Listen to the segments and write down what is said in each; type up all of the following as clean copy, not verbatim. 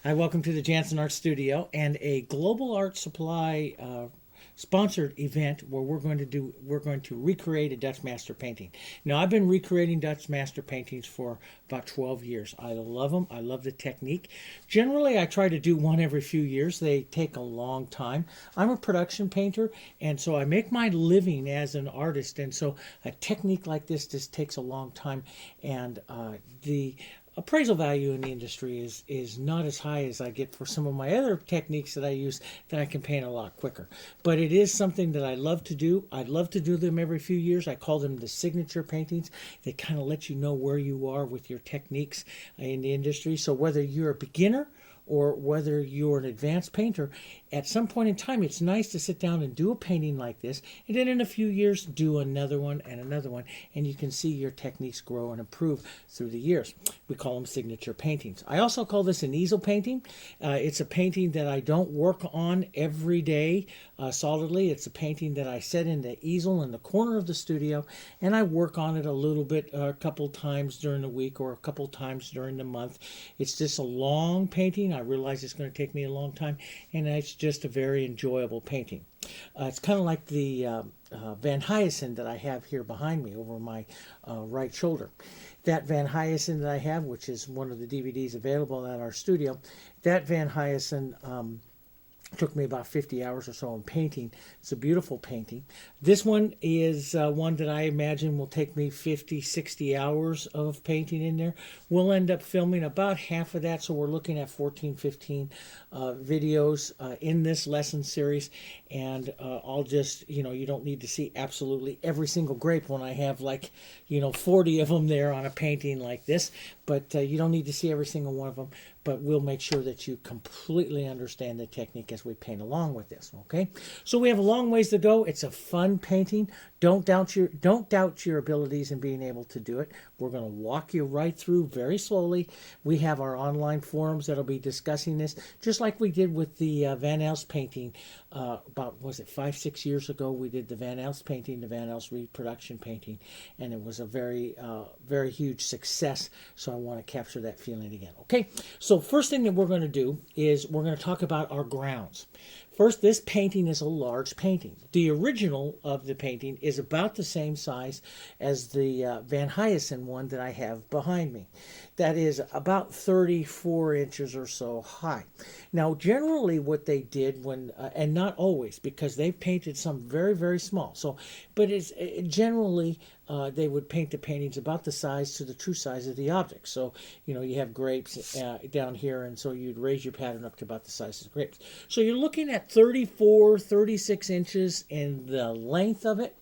Hi, welcome to the Jansen Art Studio and a Global Art Supply sponsored event where we're going to recreate a Dutch master painting. Now, I've been recreating Dutch master paintings for about 12 years. I love them. I love the technique. Generally, I try to do one every few years. They take a long time. I'm a production painter, and so I make my living as an artist, and so a technique like this just takes a long time, and the appraisal value in the industry is not as high as I get for some of my other techniques that I use that I can paint a lot quicker. But it is something that I love to do. I love to do them every few years. I call them the signature paintings. They kind of let you know where you are with your techniques in the industry. So whether you're a beginner or whether you're an advanced painter, at some point in time, it's nice to sit down and do a painting like this, and then in a few years, do another one, and you can see your techniques grow and improve through the years. We call them signature paintings. I also call this an easel painting. It's a painting that I don't work on every day solidly. It's a painting that I set in the easel in the corner of the studio, and I work on it a little bit a couple times during the week or a couple times during the month. It's just a long painting. I realize it's going to take me a long time, and it's just a very enjoyable painting. It's kind of like the Van Hyacinth that I have here behind me over my right shoulder. That Van Hyacinth that I have, which is one of the DVDs available at our studio, that Van Hyacinth took me about 50 hours or so in painting. It's a beautiful painting. This one is one that I imagine will take me 50, 60 hours of painting in there. We'll end up filming about half of that, so we're looking at 14, 15 videos in this lesson series. And I'll just, you don't need to see absolutely every single grape when I have 40 of them there on a painting like this. But you don't need to see every single one of them. But we'll make sure that you completely understand the technique as we paint along with this, okay? So we have a long ways to go. It's a fun painting. Don't doubt your abilities in being able to do it. We're going to walk you right through very slowly. We have our online forums that'll be discussing this, just like we did with the Van Els painting about, 5, 6 years ago. We did the Van Els painting, the Van Els reproduction painting, and it was a very, very huge success. So I want to capture that feeling again. Okay, so first thing that we're going to do is we're going to talk about our grounds. First, this painting is a large painting. The original of the painting is about the same size as the Van Hyacinth one that I have behind me. That is about 34 inches or so high. Now, generally what they did and not always, because they've painted some very, very small. But generally they would paint the paintings about the size to the true size of the object. So, you have grapes down here, and so you'd raise your pattern up to about the size of the grapes. So you're looking at 34, 36 inches in the length of it.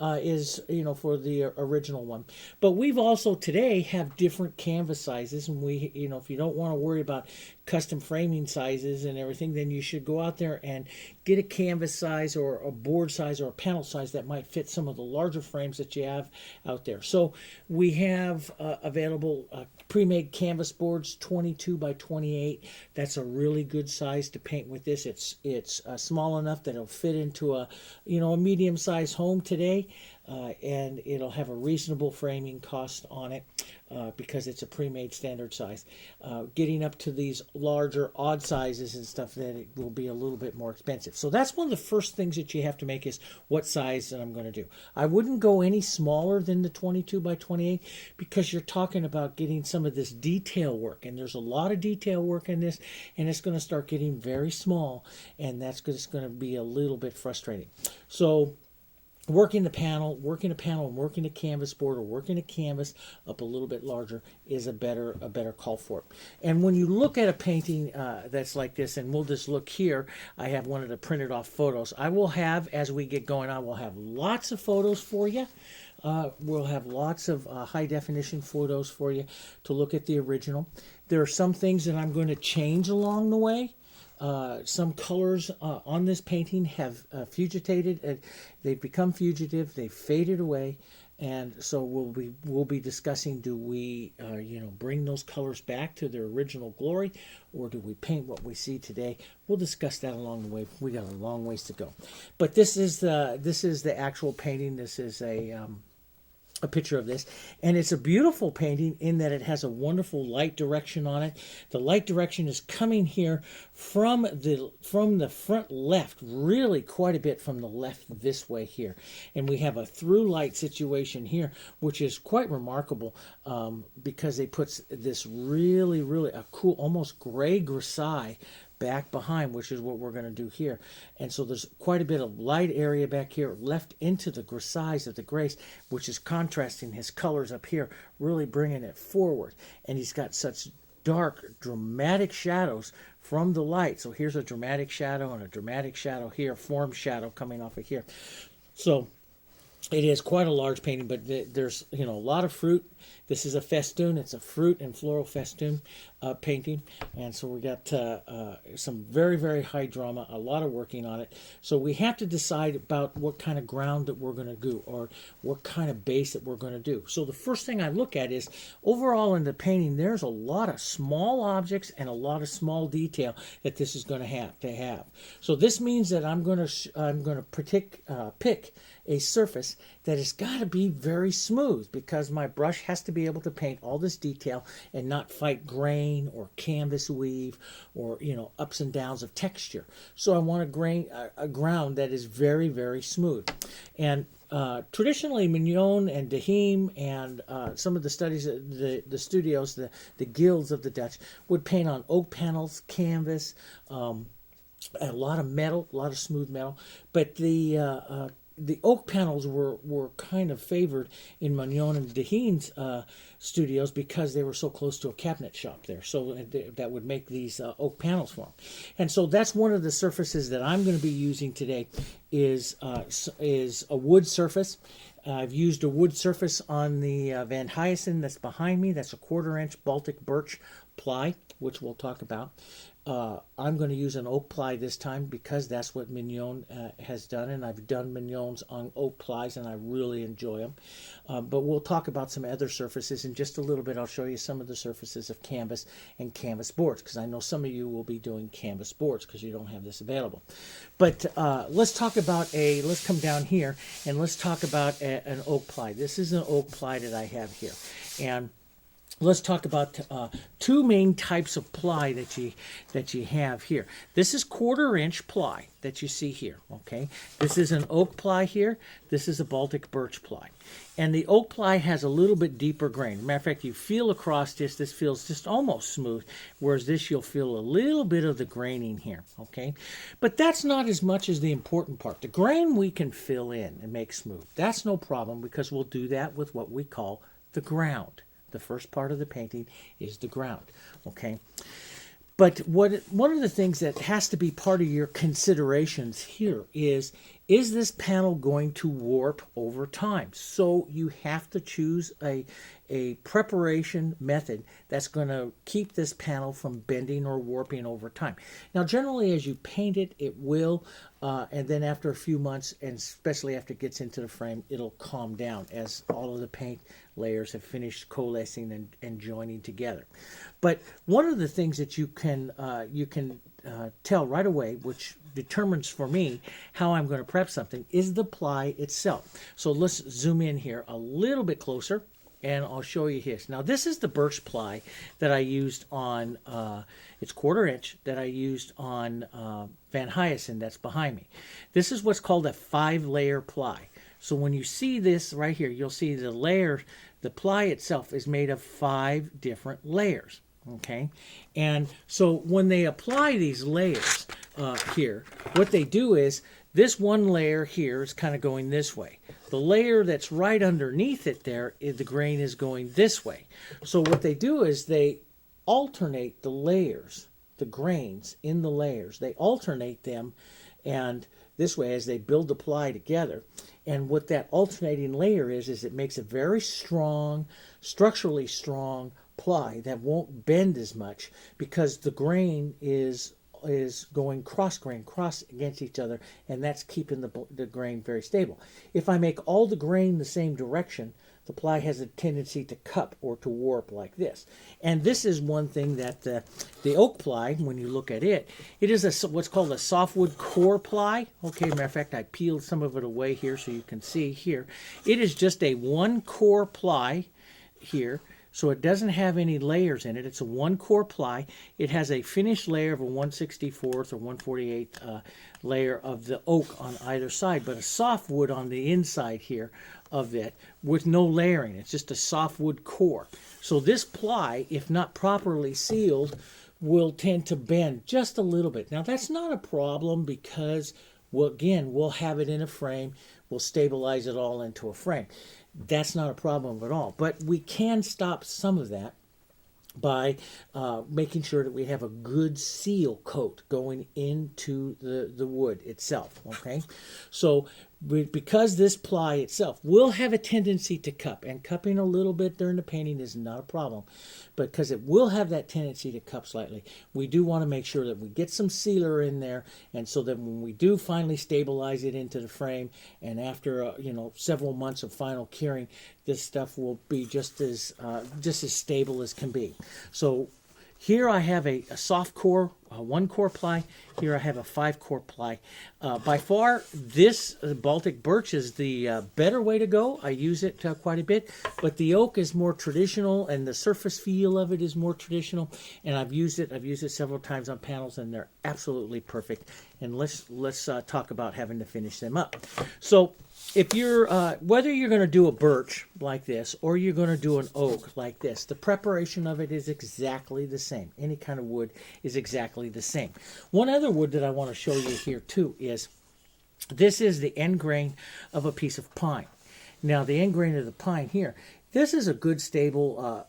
Is for the original one, but we've also today have different canvas sizes, and we if you don't want to worry about custom framing sizes and everything, then you should go out there and get a canvas size or a board size or a panel size that might fit some of the larger frames that you have out there. So we have available pre-made canvas boards, 22 by 28. That's a really good size to paint with this. It's small enough that it'll fit into a medium-sized home today. And it'll have a reasonable framing cost on it because it's a pre-made standard size. Getting up to these larger odd sizes and stuff, then it will be a little bit more expensive. So that's one of the first things that you have to make is what size that I'm going to do. I wouldn't go any smaller than the 22 by 28 because you're talking about getting some of this detail work, and there's a lot of detail work in this, and it's going to start getting very small, and that's just going to be a little bit frustrating. So working the panel and working the canvas board or working a canvas up a little bit larger is a better call for it. And when you look at a painting that's like this, and we'll just look here, I have one of the printed off photos. I will have, as we get going, I will have lots of photos for you. We'll have lots of high definition photos for you to look at the original. There are some things that I'm going to change along the way. Some colors on this painting have fugitated. They've become fugitive. They've faded away, and so we'll be discussing: do we bring those colors back to their original glory, or do we paint what we see today? We'll discuss that along the way. We got a long ways to go, but this is the actual painting. This is a a picture of this, and it's a beautiful painting in that it has a wonderful light direction on it. The light direction is coming here from the front left, really quite a bit from the left this way here, and we have a through light situation here, which is quite remarkable, because they put this really a cool, almost gray grisaille back behind, which is what we're going to do here. And so there's quite a bit of light area back here left into the grisailles of the grace, which is contrasting his colors up here, really bringing it forward. And he's got such dark, dramatic shadows from the light. So here's a dramatic shadow and a dramatic shadow here, form shadow coming off of here. So it is quite a large painting, but there's a lot of fruit. This is a festoon. It's a fruit and floral festoon painting, and so we got some very high drama, a lot of working on it. So we have to decide about what kind of ground that we're going to do, or what kind of base that we're going to do. So the first thing I look at is overall in the painting, there's a lot of small objects and a lot of small detail that this is going to have. So this means that I'm going to pick a surface that has got to be very smooth, because my brush has to be able to paint all this detail and not fight grain or canvas weave or ups and downs of texture. So I want a ground that is very smooth. And traditionally, Mignon and De Heem and some of the studies, the studios, the guilds of the Dutch would paint on oak panels, canvas, a lot of metal, a lot of smooth metal. But the oak panels were kind of favored in Mignon and De Heem's studios, because they were so close to a cabinet shop there. So that would make these oak panels for them. And so that's one of the surfaces that I'm going to be using today is a wood surface. I've used a wood surface on the Van Hyasen that's behind me. That's a 1/4-inch Baltic birch ply, which we'll talk about. I'm going to use an oak ply this time, because that's what Mignon has done, and I've done Mignons on oak plies, and I really enjoy them. But we'll talk about some other surfaces in just a little bit. I'll show you some of the surfaces of canvas and canvas boards, because I know some of you will be doing canvas boards because you don't have this available. But let's come down here and let's talk about an oak ply. This is an oak ply that I have here, and let's talk about two main types of ply that you have here. This is 1/4-inch ply that you see here. Okay, this is an oak ply here. This is a Baltic birch ply, and the oak ply has a little bit deeper grain. Matter of fact, you feel across this. This feels just almost smooth, whereas this you'll feel a little bit of the graining here. Okay, but that's not as much as the important part. The grain we can fill in and make smooth. That's no problem, because we'll do that with what we call the ground. The first part of the painting is the ground, okay? But one of the things that has to be part of your considerations here is this panel going to warp over time? So you have to choose a preparation method that's going to keep this panel from bending or warping over time. Now, generally, as you paint it, it will, and then after a few months, and especially after it gets into the frame, it'll calm down as all of the paint layers have finished coalescing and joining together. But one of the things that you can tell right away, which determines for me how I'm going to prep something, is the ply itself. So let's zoom in here a little bit closer, and I'll show you his. Now, this is the birch ply that I used on, it's 1/4-inch, that I used on Van Hyasen that's behind me. This is what's called a 5-layer ply. So when you see this right here, you'll see the ply itself is made of 5 different layers. Okay, and so when they apply these layers here, what they do is this one layer here is kind of going this way. The layer that's right underneath it there, the grain is going this way. So what they do is they alternate the layers, the grains in the layers. They alternate them, and this way as they build the ply together. And what that alternating layer is it makes a very strong, structurally strong ply that won't bend as much, because the grain is going cross against each other, and that's keeping the grain very stable. If I make all the grain the same direction, the ply has a tendency to cup or to warp like this. And this is one thing that the oak ply, when you look at it, it is what's called a softwood core ply. Okay, matter of fact, I peeled some of it away here so you can see here. It is just a one core ply here. So it doesn't have any layers in it. It's a one core ply. It has a finished layer of a 1/64 or 1/48 layer of the oak on either side, but a softwood on the inside here of it with no layering. It's just a softwood core. So this ply, if not properly sealed, will tend to bend just a little bit. Now that's not a problem because, well, again, we'll have it in a frame. We'll stabilize it all into a frame. That's not a problem at all. But we can stop some of that by making sure that we have a good seal coat going into the wood itself. Okay, so because this ply itself will have a tendency to cup, and cupping a little bit during the painting is not a problem, but because it will have that tendency to cup slightly, we do want to make sure that we get some sealer in there, and so that when we do finally stabilize it into the frame, and after several months of final curing, this stuff will be just as stable as can be. So here I have a soft core, a one core ply. Here I have a 5-core ply. By far, this Baltic birch is the better way to go. I use it quite a bit, but the oak is more traditional, and the surface feel of it is more traditional. And I've used it several times on panels, and they're absolutely perfect. And let's talk about having to finish them up. So if you're whether you're going to do a birch like this or you're going to do an oak like this, the preparation of it is exactly the same. Any kind of wood is exactly the same. One other wood that I want to show you here too is this is the end grain of a piece of pine. Now the end grain of the pine here, this is a good stable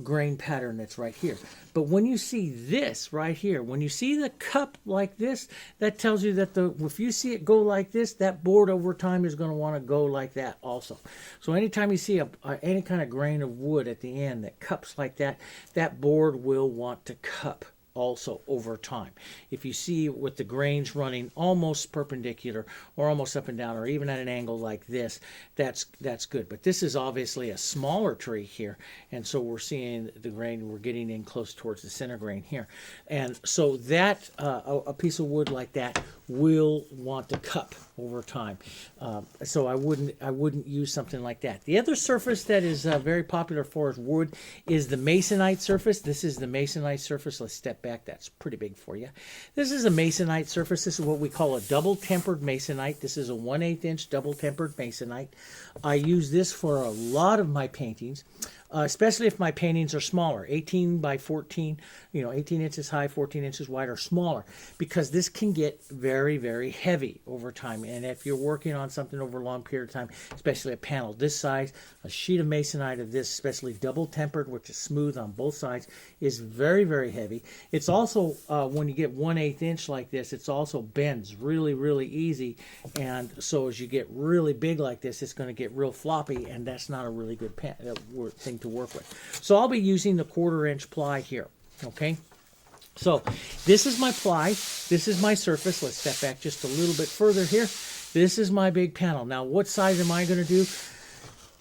grain pattern that's right here. But when you see this right here, when you see the cup like this, that tells you that if you see it go like this, that board over time is going to want to go like that also. So anytime you see any kind of grain of wood at the end that cups like that, that board will want to cup also over time. If you see with the grains running almost perpendicular or almost up and down or even at an angle like this, that's good. But this is obviously a smaller tree here, and so we're seeing the grain, we're getting in close towards the center grain here. And so that a piece of wood like that will want to cup over time. So I wouldn't use something like that. The other surface that is very popular for as wood is the Masonite Surface. This is the Masonite Surface. Let's step back. That's pretty big for you. This is a Masonite Surface. This is what we call a double tempered Masonite. This is a 1/8 inch double tempered Masonite. I use this for a lot of my paintings, especially if my paintings are smaller, 18 by 14, 18 inches high, 14 inches wide or smaller, because this can get very, very heavy over time. And if you're working on something over a long period of time, especially a panel this size, a sheet of Masonite of this, especially double tempered, which is smooth on both sides, is very, very heavy. It's also, when you get 1/8 inch like this, it's also bends really, really easy. And so as you get really big like this, it's going to get real floppy, and that's not a really good thing to work with. So I'll be using the 1/4 inch ply here. Okay, so this is my ply, this is my surface. Let's step back just a little bit further here. This is my big panel. Now what size am I going to do?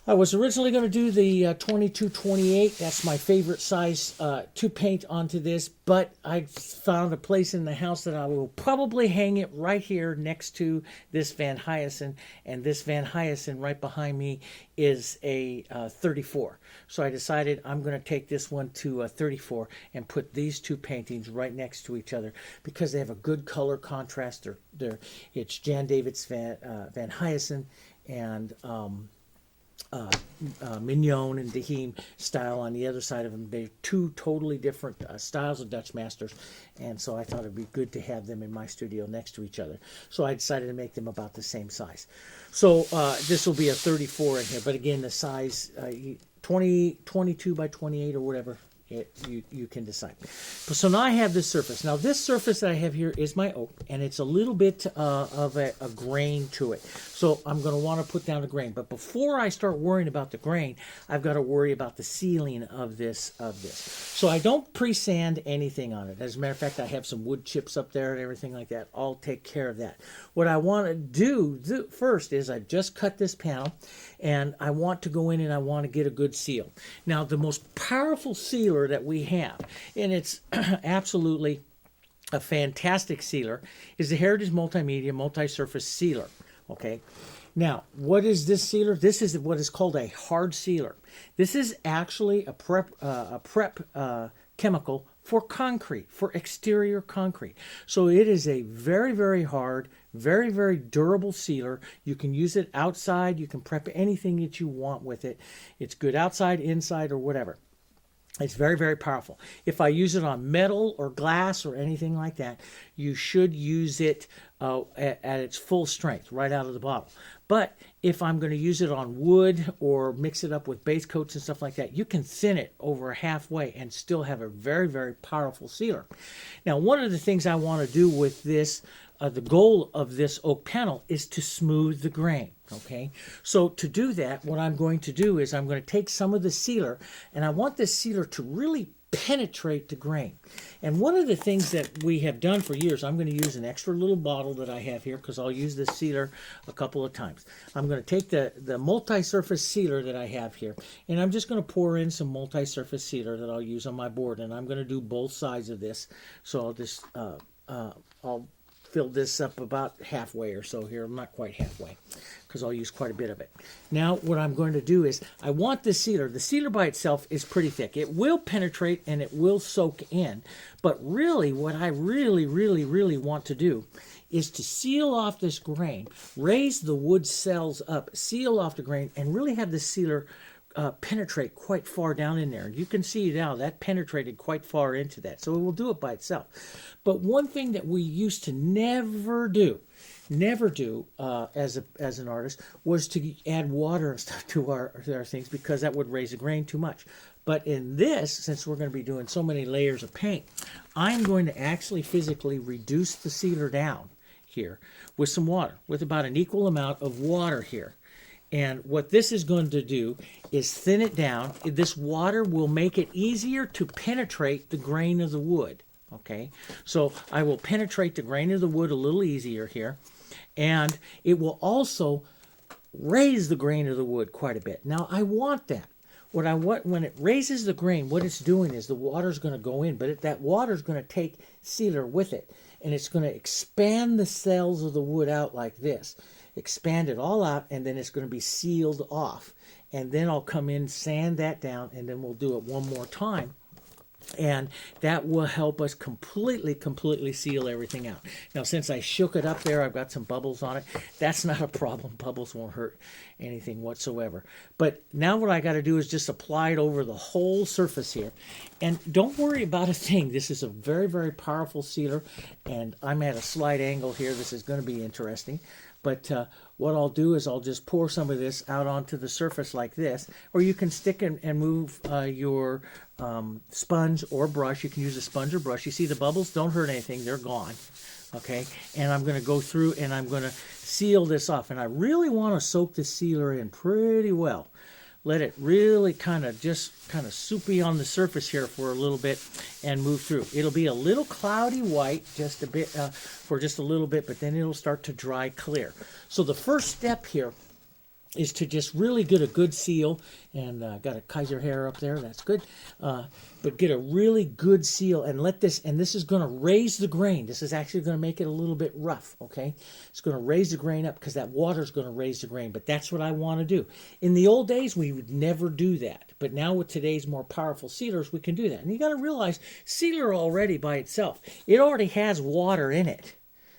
I was originally going to do the 22-28. That's my favorite size to paint onto this, but I found a place in the house that I will probably hang it right here next to this Van Hyacinth, and this Van Hyacinth right behind me is a 34. So I decided I'm going to take this one to a 34 and put these two paintings right next to each other because they have a good color contrast. It's Jan David's Van Hyacinth and Mignon and Dahim style on the other side of them. They're two totally different styles of Dutch Masters, and so I thought it'd be good to have them in my studio next to each other. So I decided to make them about the same size. So this will be a 34 in here, but again, the size 22 by 28 or whatever You can decide. So now I have this surface. Now this surface that I have here is my oak, and it's a little bit of a grain to it. So I'm going to want to put down a grain. But before I start worrying about the grain, I've got to worry about the sealing of this. So I don't pre-sand anything on it. As a matter of fact, I have some wood chips up there and everything like that. I'll take care of that. What I want to do first is I just cut this panel, and I want to go in and I want to get a good seal. Now the most powerful sealer that we have, and it's absolutely a fantastic sealer, is the Heritage Multimedia Multi-Surface Sealer. Okay, now what is this sealer? This is what is called a hard sealer. This is actually a prep chemical for concrete, for exterior concrete. So it is a very, very hard, very, very durable sealer. You can use it outside. You can prep anything that you want with it. It's good outside, inside, or whatever. It's very, very powerful. If I use it on metal or glass or anything like that, you should use it at its full strength right out of the bottle. But if I'm going to use it on wood or mix it up with base coats and stuff like that, you can thin it over halfway and still have a very, very powerful sealer. Now, one of the things I want to do with this, the goal of this oak panel is to smooth the grain. Okay, so to do that, what I'm going to do is I'm going to take some of the sealer, and I want this sealer to really penetrate the grain. And one of the things that we have done for years, I'm going to use an extra little bottle that I have here because I'll use this sealer a couple of times. I'm going to take the multi-surface sealer that I have here, and I'm just going to pour in some multi-surface sealer that I'll use on my board, and I'm going to do both sides of this. So I'll just I'll fill this up about halfway or so here. I'm not quite halfway because I'll use quite a bit of it. Now what I'm going to do is I want this sealer. The sealer by itself is pretty thick. It will penetrate and it will soak in. But really what I really want to do is to seal off this grain, raise the wood cells up, seal off the grain, and really have the sealer penetrate quite far down in there. You can see now that penetrated quite far into that. So it will do it by itself. But one thing that we used to never do as an artist was to add water and stuff to our things because that would raise the grain too much. But in this, since we're going to be doing so many layers of paint, I'm going to actually physically reduce the sealer down here with some water, with about an equal amount of water here. And what this is going to do is thin it down. This water will make it easier to penetrate the grain of the wood. Okay, so I will penetrate the grain of the wood a little easier here. And it will also raise the grain of the wood quite a bit. Now, I want that. What I want, when it raises the grain, what it's doing is the water's going to go in, but that water's going to take sealer with it. And it's going to expand the cells of the wood out like this. Expand it all out, and then it's going to be sealed off. And then I'll come in, sand that down, and then we'll do it one more time. And that will help us completely seal everything out. Now, since I shook it up there, I've got some bubbles on it. That's not a problem. Bubbles won't hurt anything whatsoever. But now what I got to do is just apply it over the whole surface here. And don't worry about a thing. This is a very, very powerful sealer. And I'm at a slight angle here. This is going to be interesting. But what I'll do is I'll just pour some of this out onto the surface like this, or you can stick and move your sponge or brush. You can use a sponge or brush. You see the bubbles don't hurt anything. They're gone. Okay, and I'm going to go through and I'm going to seal this off. And I really want to soak the sealer in pretty well. Let it really kind of soupy on the surface here for a little bit and move through. It'll be a little cloudy white just a bit for just a little bit, but then it'll start to dry clear. So the first step here is to just really get a good seal, and got a Kaiser hair up there, that's good, but get a really good seal and let this, and this is going to raise the grain. This is actually going to make it a little bit rough, okay? It's going to raise the grain up because that water is going to raise the grain, but that's what I want to do. In the old days, we would never do that, but now with today's more powerful sealers, we can do that. And you got to realize, sealer already by itself, it already has water in it.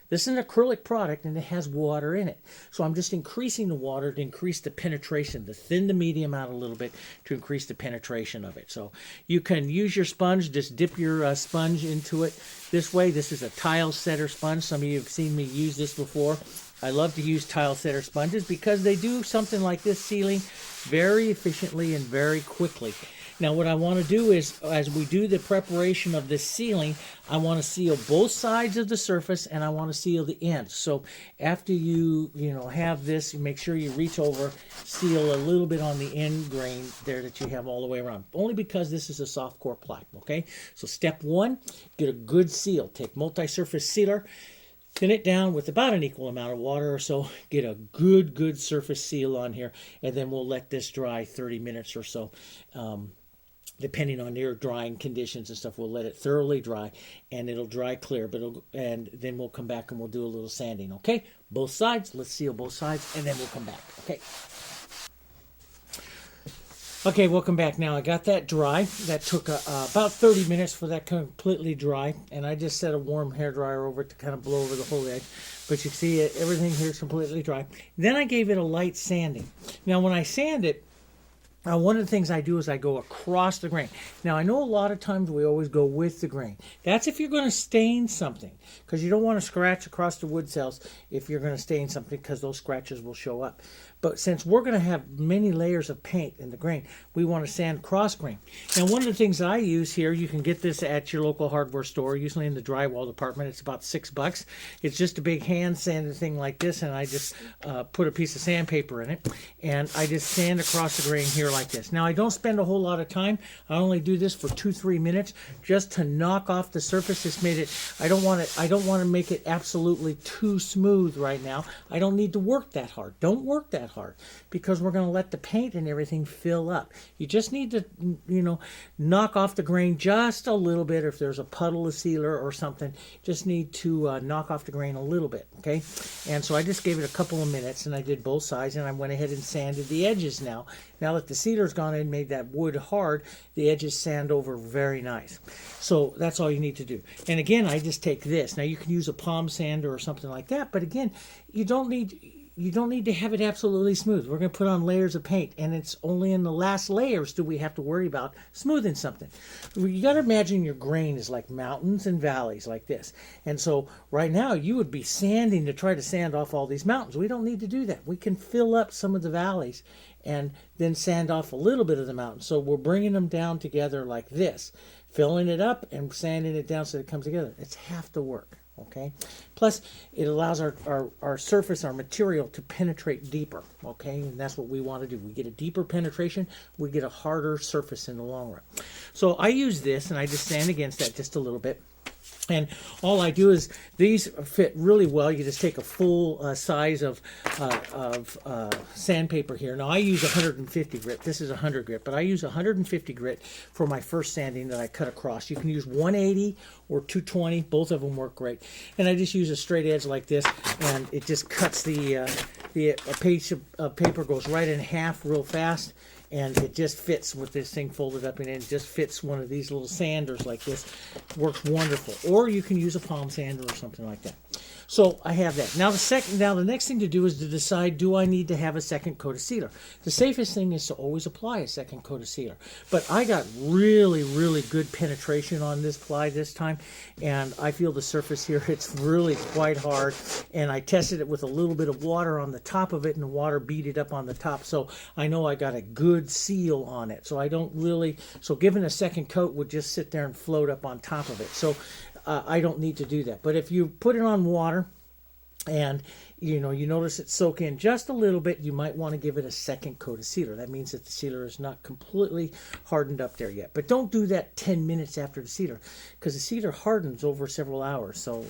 This is an acrylic product, and it has water in it. So I'm just increasing the water to increase the penetration, to thin the medium out a little bit to increase the penetration of it. So you can use your sponge, just dip your sponge into it this way. This is a tile setter sponge. Some of you have seen me use this before. I love to use tile setter sponges because they do something like this sealing very efficiently and very quickly. Now what I want to do is, as we do the preparation of the sealing, I want to seal both sides of the surface and I want to seal the ends. So after you have this, you make sure you reach over, seal a little bit on the end grain there that you have all the way around. Only because this is a soft core plaque, okay? So step one, get a good seal. Take multi-surface sealer, thin it down with about an equal amount of water or so. Get a good surface seal on here, and then we'll let this dry 30 minutes or so. Depending on your drying conditions and stuff, we'll let it thoroughly dry, and it'll dry clear. And then we'll come back and we'll do a little sanding. Okay, both sides. Let's seal both sides, and then we'll come back. Okay. Okay, welcome back. Now I got that dry. That took about 30 minutes for that completely dry, and I just set a warm hairdryer over it to kind of blow over the whole edge. But you see it, everything here is completely dry. Then I gave it a light sanding. Now when I sand it, one of the things I do is I go across the grain. Now, I know a lot of times we always go with the grain. That's if you're going to stain something, because you don't want to scratch across the wood cells if you're going to stain something, because those scratches will show up. But since we're going to have many layers of paint in the grain, we want to sand cross grain. Now, one of the things that I use here, you can get this at your local hardware store, usually in the drywall department. It's about $6. It's just a big hand sanded thing like this, and I just put a piece of sandpaper in it, and I just sand across the grain here like this. Now I don't spend a whole lot of time. I only do this for 2-3 minutes just to knock off the surface. This made it, I don't want to make it absolutely too smooth right now. I don't need to work that hard. Don't work that hard, because we're going to let the paint and everything fill up. You just need to, knock off the grain just a little bit. If there's a puddle of sealer or something, just need to knock off the grain a little bit, okay? And so I just gave it a couple of minutes, and I did both sides, and I went ahead and sanded the edges now. Now that the sealer's gone in and made that wood hard, the edges sand over very nice. So that's all you need to do. And again, I just take this. Now you can use a palm sander or something like that, but again, you don't need to have it absolutely smooth. We're going to put on layers of paint, and it's only in the last layers do we have to worry about smoothing something. You got to imagine your grain is like mountains and valleys like this. And so right now you would be sanding to try to sand off all these mountains. We don't need to do that. We can fill up some of the valleys and then sand off a little bit of the mountain. So we're bringing them down together like this, filling it up and sanding it down so it comes together. It's half the work. Okay. Plus, it allows our surface, our material, to penetrate deeper. Okay, and that's what we want to do. We get a deeper penetration, we get a harder surface in the long run. So I use this, and I just sand against that just a little bit. And all I do is, these fit really well. You just take a full size of sandpaper here. Now I use 150 grit. This is 100 grit, but I use 150 grit for my first sanding that I cut across. You can use 180 or 220. Both of them work great. And I just use a straight edge like this, and it just cuts a piece of paper goes right in half real fast. And it just fits with this thing folded up in it. It just fits one of these little sanders like this. Works wonderful. Or you can use a palm sander or something like that. So I have that. Now the next thing to do is to decide, do I need to have a second coat of sealer? The safest thing is to always apply a second coat of sealer. But I got really good penetration on this ply this time, and I feel the surface here, it's really quite hard. And I tested it with a little bit of water on the top of it, and the water beat it up on the top. So I know I got a good seal on it. So giving a second coat would just sit there and float up on top of it. So I don't need to do that. But if you put it on water and you notice it soak in just a little bit, you might want to give it a second coat of sealer. That means that the sealer is not completely hardened up there yet. But don't do that 10 minutes after the sealer, because the sealer hardens over several hours. So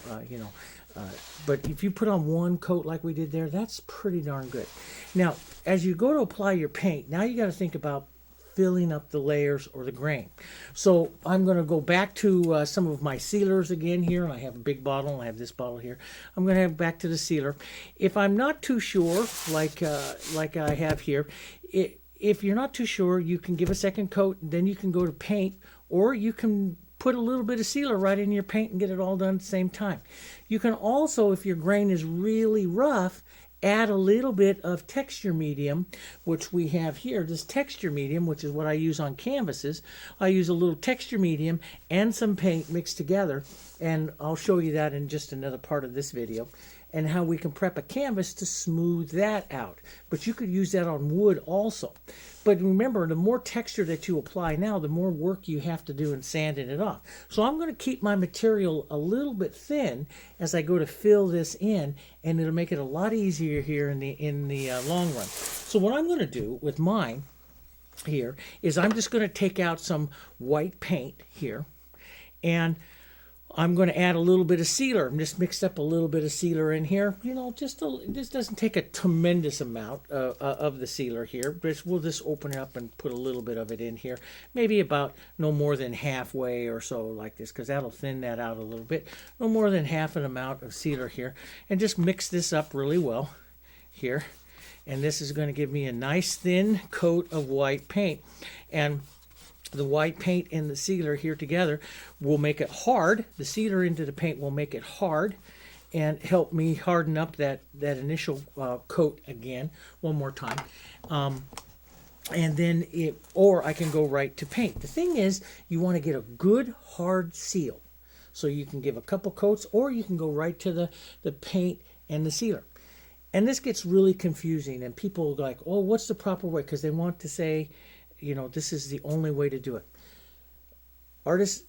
but if you put on one coat like we did there, that's pretty darn good. Now as you go to apply your paint, now you got to think about filling up the layers or the grain. So I'm going to go back to some of my sealers again here, and I have a big bottle, and I have this bottle here. I'm going to have back to the sealer. If I'm not too sure, like I have here, if you're not too sure, you can give a second coat, and then you can go to paint, or you can put a little bit of sealer right in your paint and get it all done at the same time. You can also, if your grain is really rough, add a little bit of texture medium, which we have here. This texture medium, which is what I use on canvases. I use a little texture medium and some paint mixed together, and I'll show you that in just another part of this video. and how we can prep a canvas to smooth that out. But you could use that on wood also. But remember, the more texture that you apply now, the more work you have to do in sanding it off. So I'm going to keep my material a little bit thin as I go to fill this in, and it'll make it a lot easier here in the long run. So what I'm going to do with mine here is I'm just going to take out some white paint here, and I'm going to add a little bit of sealer. I'm just mixed up a little bit of sealer in here. You know, this doesn't take a tremendous amount of the sealer here. But we'll just open it up and put a little bit of it in here. Maybe about no more than halfway or so like this, because that'll thin that out a little bit. No more than half an amount of sealer here. And just mix this up really well here. And this is going to give me a nice thin coat of white paint. And the white paint and the sealer here together will make it hard. The sealer into the paint will make it hard and help me harden up that initial coat again one more time. And then or I can go right to paint. The thing is, you want to get a good hard seal. So you can give a couple coats, or you can go right to the paint and the sealer. And this gets really confusing, and people are like, oh, what's the proper way? Because they want to say, you know, this is the only way to do it. Artists,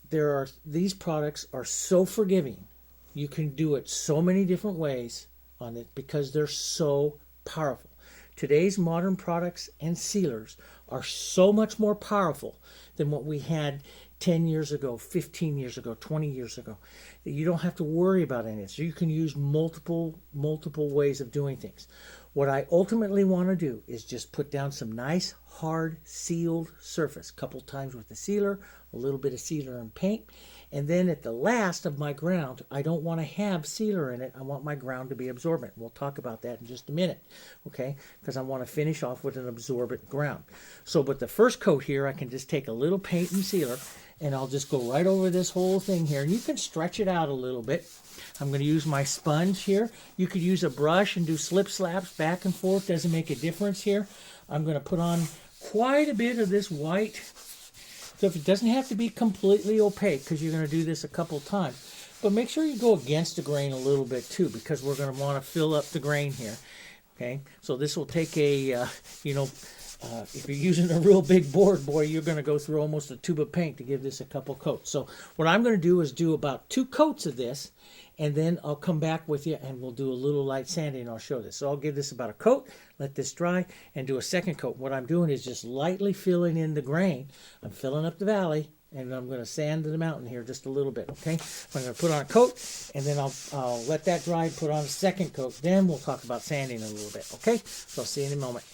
these products are so forgiving. You can do it so many different ways on it because they're so powerful. Today's modern products and sealers are so much more powerful than what we had 10 years ago, 15 years ago, 20 years ago. You don't have to worry about any of this. You can use multiple ways of doing things. What I ultimately want to do is just put down some nice, hard, sealed surface, a couple times with the sealer, a little bit of sealer and paint, and then at the last of my ground, I don't want to have sealer in it. I want my ground to be absorbent. We'll talk about that in just a minute, okay? Because I want to finish off with an absorbent ground. So, but the first coat here, I can just take a little paint and sealer, and I'll just go right over this whole thing here. And you can stretch it out a little bit. I'm going to use my sponge here. You could use a brush and do slip slaps back and forth. Doesn't make a difference here. I'm going to put on quite a bit of this white. So if it doesn't have to be completely opaque, because you're going to do this a couple times. But make sure you go against the grain a little bit too, because we're going to want to fill up the grain here. Okay, so this will take a, if you're using a real big board, boy, you're going to go through almost a tube of paint to give this a couple coats. So what I'm going to do is do about 2 coats of this, and then I'll come back with you and we'll do a little light sanding and I'll show this. So I'll give this about a coat, let this dry, and do a second coat. What I'm doing is just lightly filling in the grain. I'm filling up the valley, and I'm going to sand the mountain here just a little bit, okay? I'm going to put on a coat, and then I'll let that dry, put on a second coat. Then we'll talk about sanding a little bit, okay? So I'll see you in a moment.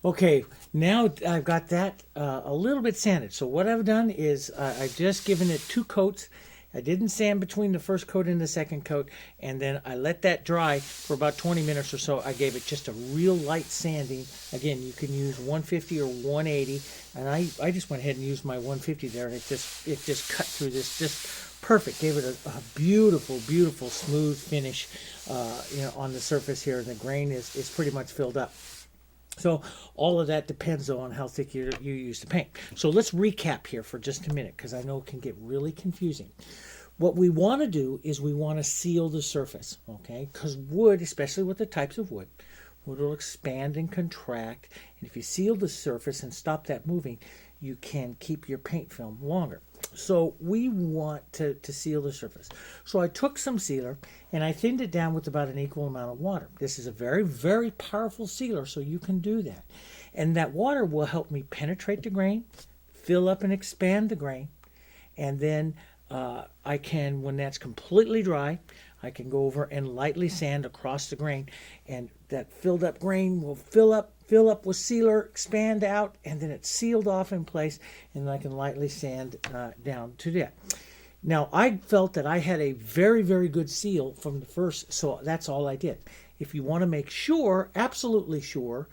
Okay, now I've got that a little bit sanded. So what I've done is I've just given it 2 coats. I didn't sand between the first coat and the second coat, and then I let that dry for about 20 minutes or so. I gave it just a real light sanding. Again, you can use 150 or 180, and I just went ahead and used my 150 there, and it just cut through this just perfect. Gave it a beautiful, beautiful smooth finish on the surface here, and the grain is pretty much filled up. So all of that depends on how thick you use the paint. So let's recap here for just a minute, because I know it can get really confusing. What we want to do is we want to seal the surface, okay? Because wood, especially with the types of wood will expand and contract. And if you seal the surface and stop that moving, you can keep your paint film longer. So we want to seal the surface. So I took some sealer and I thinned it down with about an equal amount of water. This is a very, very powerful sealer, so you can do that. And that water will help me penetrate the grain, fill up and expand the grain. And then I can, when that's completely dry, I can go over and lightly sand across the grain, and that filled up grain will fill up with sealer, expand out, and then it's sealed off in place, and I can lightly sand down to that. Now, I felt that I had a very, very good seal from the first, so that's all I did. If you want to make sure, absolutely sure,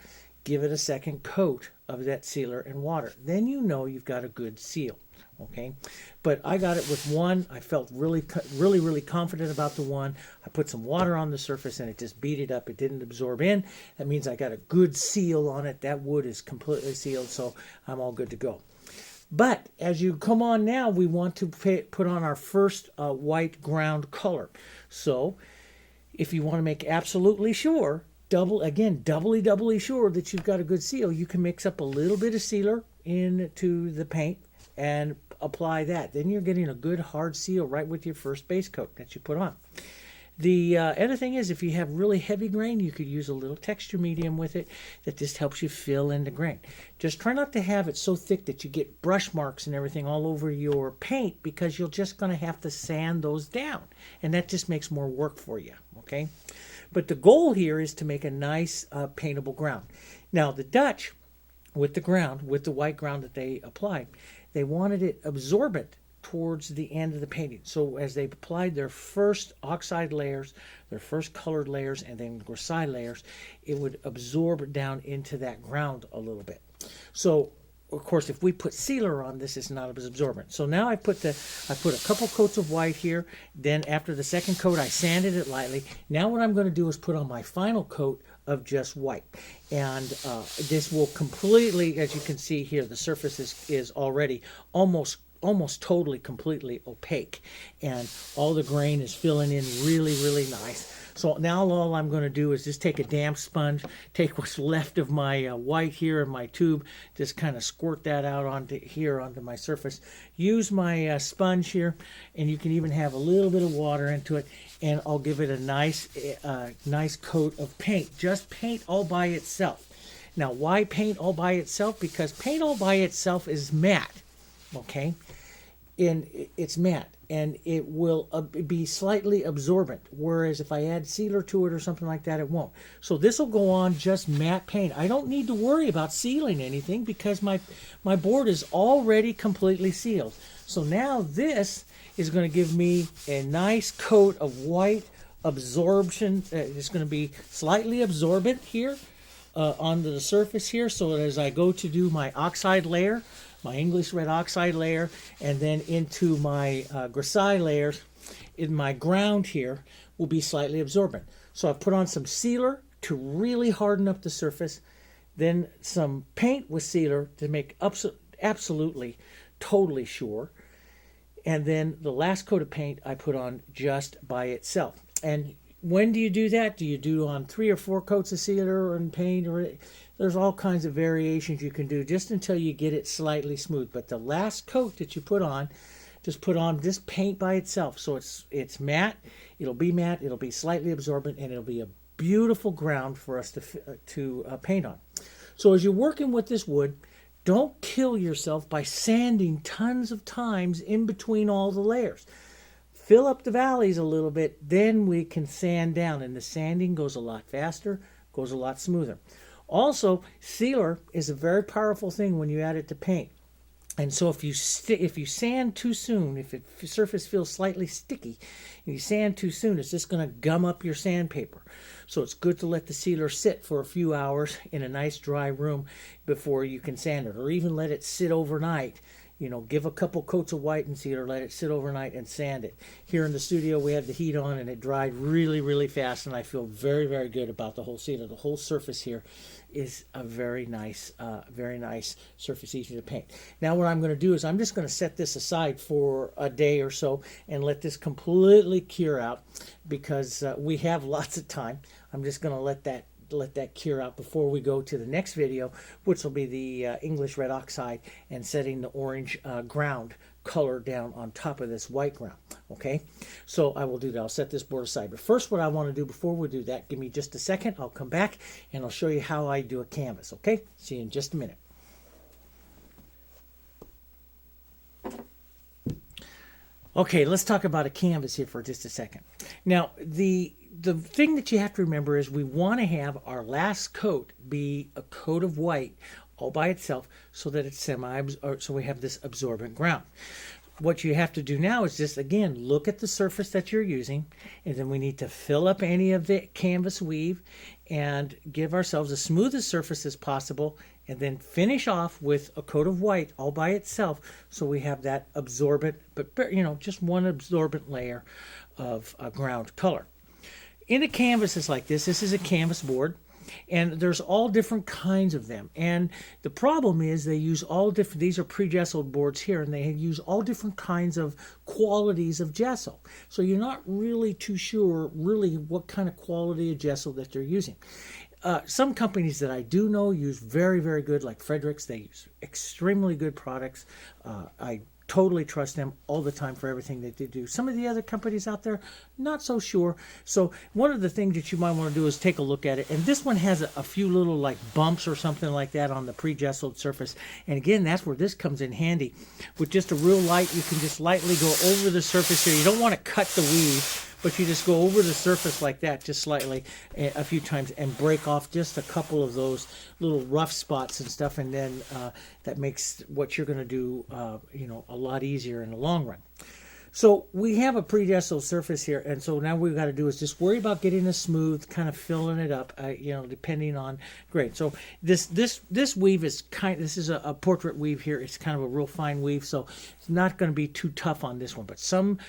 give it a second coat of that sealer and water. Then you know you've got a good seal, okay? But I got it with one. I felt really, really confident about the one. I put some water on the surface and it just beat it up. It didn't absorb in. That means I got a good seal on it. That wood is completely sealed, so I'm all good to go. But as you come on now, we want to put on our first white ground color. So if you want to make absolutely sure, doubly sure that you've got a good seal, you can mix up a little bit of sealer into the paint and apply that. Then you're getting a good hard seal right with your first base coat that you put on. The other thing is, if you have really heavy grain, you could use a little texture medium with it that just helps you fill in the grain. Just try not to have it so thick that you get brush marks and everything all over your paint, because you're just going to have to sand those down, and that just makes more work for you, okay? But the goal here is to make a nice paintable ground. Now, the Dutch, with the ground, with the white ground that they applied, they wanted it absorbent towards the end of the painting. So as they applied their first oxide layers, their first colored layers, and then grisaille layers, it would absorb down into that ground a little bit. So of course, if we put sealer on this, it's not as absorbent. So now I put a couple coats of white here. Then after the second coat, I sanded it lightly. Now what I'm going to do is put on my final coat of just white, and this will completely, as you can see here, the surface is already almost totally completely opaque, and all the grain is filling in really nice. So now all I'm going to do is just take a damp sponge, take what's left of my white here in my tube, just kind of squirt that out onto my surface. Use my sponge here, and you can even have a little bit of water into it, and I'll give it a nice coat of paint. Just paint all by itself. Now, why paint all by itself? Because paint all by itself is matte, okay? And it's matte, and it will be slightly absorbent, whereas if I add sealer to it or something like that, it won't. So this will go on just matte paint. I don't need to worry about sealing anything because my board is already completely sealed. So now this is going to give me a nice coat of white absorption. It's going to be slightly absorbent here onto the surface here, so that as I go to do my oxide layer, my English red oxide layer, and then into my grisaille layers, in my ground here will be slightly absorbent. So I've put on some sealer to really harden up the surface, then some paint with sealer to make absolutely, totally sure, and then the last coat of paint I put on just by itself. And when do you do that? Do you do on 3 or 4 coats of sealer and paint? Or there's all kinds of variations you can do just until you get it slightly smooth. But the last coat that you put on, just put on this paint by itself. So it's matte, it'll be matte, it'll be slightly absorbent, and it'll be a beautiful ground for us to paint on. So as you're working with this wood, don't kill yourself by sanding tons of times in between all the layers. Fill up the valleys a little bit, then we can sand down, and the sanding goes a lot faster, goes a lot smoother. Also, sealer is a very powerful thing when you add it to paint. And so if you sand too soon, if the surface feels slightly sticky, and you sand too soon, it's just going to gum up your sandpaper. So it's good to let the sealer sit for a few hours in a nice dry room before you can sand it, or even let it sit overnight. You know, give a couple coats of white and sealer, let it sit overnight, and sand it. Here in the studio, we had the heat on, and it dried really fast, and I feel very good about the whole sealer. The whole surface here is a very nice surface, easy to paint. Now what I'm going to do is I'm just going to set this aside for a day or so and let this completely cure out, because we have lots of time. I'm just going to let that cure out before we go to the next video, which will be the English red oxide and setting the orange ground color down on top of this white ground. Okay, so I will do that. I'll set this board aside. But first, what I want to do before we do that, give me just a second. I'll come back and I'll show you how I do a canvas. Okay, see you in just a minute. Okay, let's talk about a canvas here for just a second. Now, the thing that you have to remember is we want to have our last coat be a coat of white all by itself so that it's so we have this absorbent ground. What you have to do now is just, again, look at the surface that you're using, and then we need to fill up any of the canvas weave and give ourselves as smooth a surface as possible, and then finish off with a coat of white all by itself so we have that absorbent, but just one absorbent layer of ground color. In a canvas like this is a canvas board, and there's all different kinds of them. And the problem is they use all different, these are pre-gessoed boards here, and they use all different kinds of qualities of gesso. So you're not really too sure really what kind of quality of gesso that they're using. Some companies that I do know use very, very good, like Frederick's. They use extremely good products. I totally trust them all the time for everything that they do. Some of the other companies out there, not so sure. So one of the things that you might want to do is take a look at it. And this one has a few little like bumps or something like that on the pre-gessoed surface. And again, that's where this comes in handy. With just a real light, you can just lightly go over the surface here. You don't want to cut the weave, but you just go over the surface like that, just slightly, a few times, and break off just a couple of those little rough spots and stuff, and then that makes what you're going to do, a lot easier in the long run. So we have a pre-gessoed surface here, and so now what we've got to do is just worry about getting it smooth, kind of filling it up, depending on grade. So this weave is this is a portrait weave here. It's kind of a real fine weave, so it's not going to be too tough on this one. But some,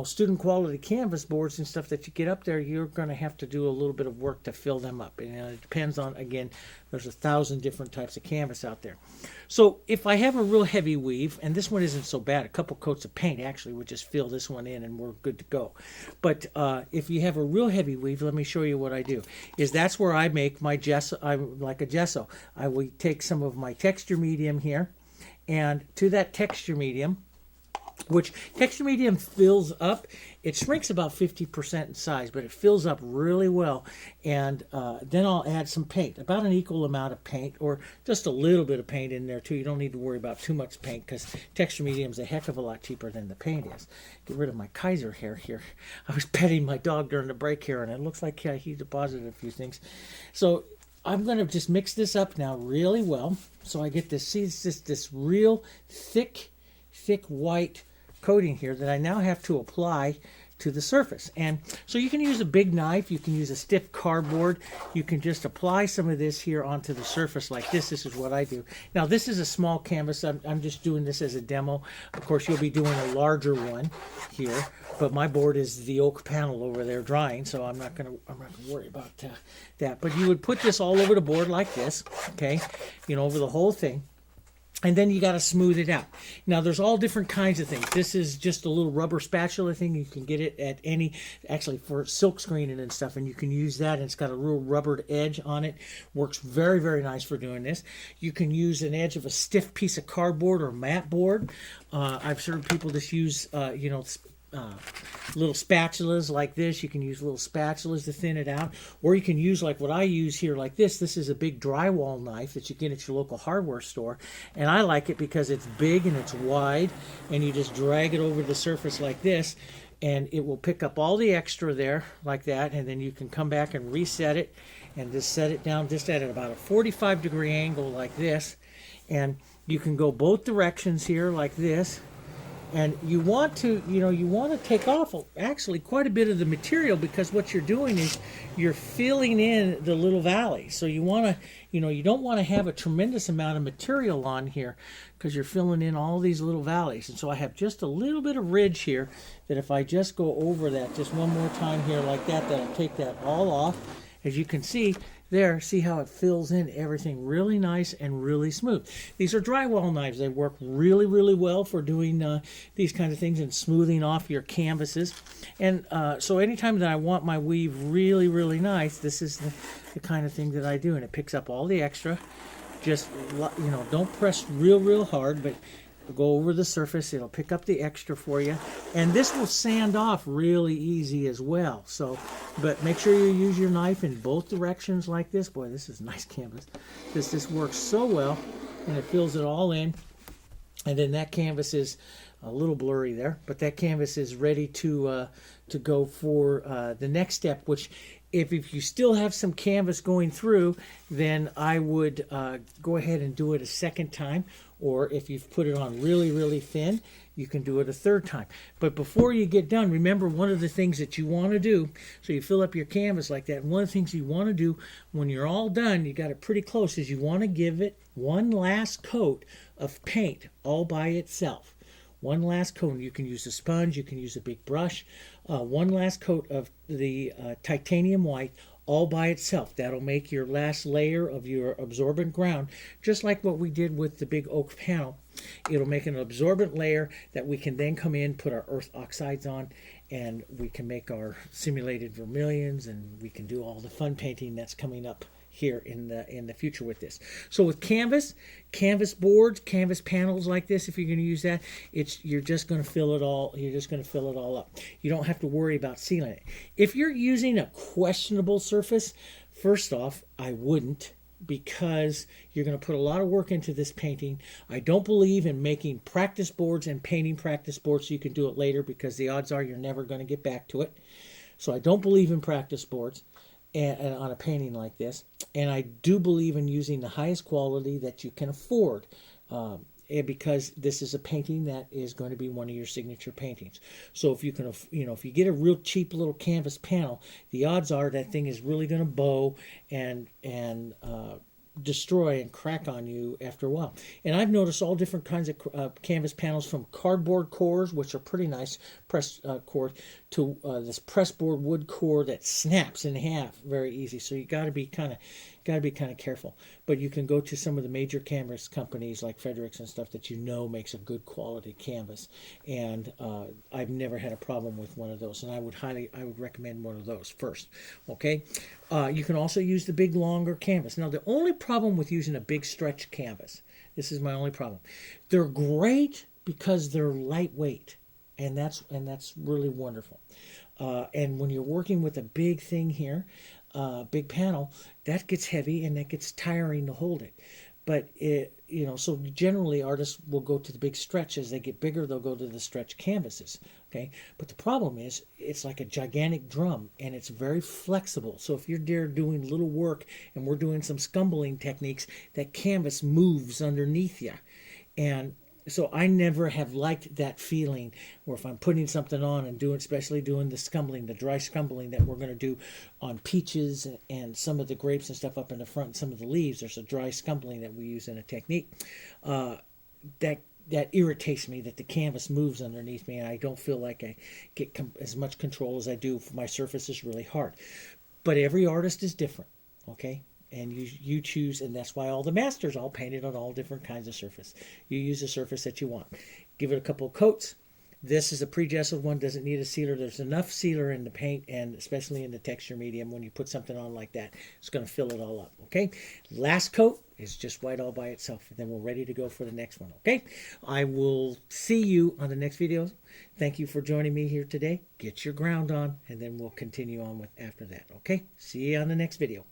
student quality canvas boards and stuff that you get up there, you're going to have to do a little bit of work to fill them up. And it depends on, again, there's 1,000 different types of canvas out there. So if I have a real heavy weave, and this one isn't so bad, a couple coats of paint actually would just fill this one in and we're good to go. But if you have a real heavy weave, let me show you what I do. That's where I make my gesso. I'm like a gesso. I will take some of my texture medium here, and to that texture medium, which texture medium fills up. It shrinks about 50% in size, but it fills up really well. And then I'll add some paint, about an equal amount of paint, or just a little bit of paint in there too. You don't need to worry about too much paint because texture medium is a heck of a lot cheaper than the paint is. Get rid of my Kaiser hair here. I was petting my dog during the break here, and it looks like he deposited a few things. So I'm going to just mix this up now really well, so I get to see this real thick white coating here that I now have to apply to the surface. And so you can use a big knife, you can use a stiff cardboard, you can just apply some of this here onto the surface like this. This is what I do. Now this is a small canvas. I'm just doing this as a demo. Of course you'll be doing a larger one here, but my board is the oak panel over there drying, so I'm not gonna worry about that. But you would put this all over the board like this, okay, over the whole thing. And then you got to smooth it out. Now, there's all different kinds of things. This is just a little rubber spatula thing. You can get it at actually for silk screening and stuff, and you can use that. And it's got a real rubbered edge on it. Works very, very nice for doing this. You can use an edge of a stiff piece of cardboard or mat board. I've heard people just use, little spatulas like this. You can use little spatulas to thin it out, or you can use like what I use here like this. This is a big drywall knife that you get at your local hardware store, and I like it because it's big and it's wide, and you just drag it over the surface like this, and it will pick up all the extra there like that, and then you can come back and reset it and just set it down just at about a 45-degree angle like this, and you can go both directions here like this. And you want to take off actually quite a bit of the material, because what you're doing is you're filling in the little valley. So you want to, you don't want to have a tremendous amount of material on here because you're filling in all these little valleys. And so I have just a little bit of ridge here that if I just go over that just one more time here like that, that'll take that all off. As you can see there, see how it fills in everything really nice and really smooth. These are drywall knives. They work really, really well for doing these kind of things and smoothing off your canvases. And so anytime that I want my weave really, really nice, this is the kind of thing that I do. And it picks up all the extra. Just, don't press real, real hard, but go over the surface. It'll pick up the extra for you, and this will sand off really easy as well. So, but make sure you use your knife in both directions like this. Boy, this is nice canvas. This works so well, and it fills it all in. And then that canvas is a little blurry there, but that canvas is ready to go for the next step, which if you still have some canvas going through, then I would go ahead and do it a second time, or if you've put it on really, really thin, you can do it a third time. But before you get done, remember one of the things that you want to do, so you fill up your canvas like that, and one of the things you want to do when you're all done, you got it pretty close, is you want to give it one last coat of paint all by itself. One last coat. You can use a sponge, you can use a big brush. One last coat of the titanium white all by itself. That'll make your last layer of your absorbent ground, just like what we did with the big oak panel. It'll make an absorbent layer that we can then come in, put our earth oxides on, and we can make our simulated vermilions, and we can do all the fun painting that's coming up here in the future with this. So with canvas boards, canvas panels like this, if you're going to use that, you're just going to fill it all. You're just going to fill it all up. You don't have to worry about sealing it. If you're using a questionable surface, first off, I wouldn't, because you're going to put a lot of work into this painting. I don't believe in making practice boards and painting practice boards so you can do it later, because the odds are you're never going to get back to it. So I don't believe in practice boards and on a painting like this, and I do believe in using the highest quality that you can afford, because this is a painting that is going to be one of your signature paintings. So if you can, if you get a real cheap little canvas panel, the odds are that thing is really going to bow and destroy and crack on you after a while. And I've noticed all different kinds of canvas panels, from cardboard cores, which are pretty nice pressed cores, to this pressboard wood core that snaps in half very easy. So you got to be kind of careful. But you can go to some of the major canvas companies like Fredericks and stuff that makes a good quality canvas, and I've never had a problem with one of those, and I would recommend one of those first. Okay, you can also use the big longer canvas. Now the only problem with using a big stretch canvas, this is my only problem, they're great because they're lightweight, and that's really wonderful. And when you're working with a big thing here, big panel, that gets heavy and that gets tiring to hold it. But so generally artists will go to the big stretch. As they get bigger, they'll go to the stretch canvases. Okay, but the problem is it's like a gigantic drum, and it's very flexible. So if you're there doing little work and we're doing some scumbling techniques, that canvas moves underneath you, and so I never have liked that feeling where if I'm putting something on and especially doing the scumbling, the dry scumbling that we're going to do on peaches and some of the grapes and stuff up in the front, and some of the leaves, there's a dry scumbling that we use in a technique. That irritates me, that the canvas moves underneath me, and I don't feel like I get as much control as I do. My surface is really hard. But every artist is different, okay? And you choose, and that's why all the masters all painted on all different kinds of surface. You use the surface that you want. Give it a couple of coats. This is a pre-gessoed one, doesn't need a sealer. There's enough sealer in the paint, and especially in the texture medium, when you put something on like that, it's going to fill it all up, okay? Last coat is just white all by itself, and then we're ready to go for the next one, okay? I will see you on the next video. Thank you for joining me here today. Get your ground on, and then we'll continue on with after that, okay? See you on the next video.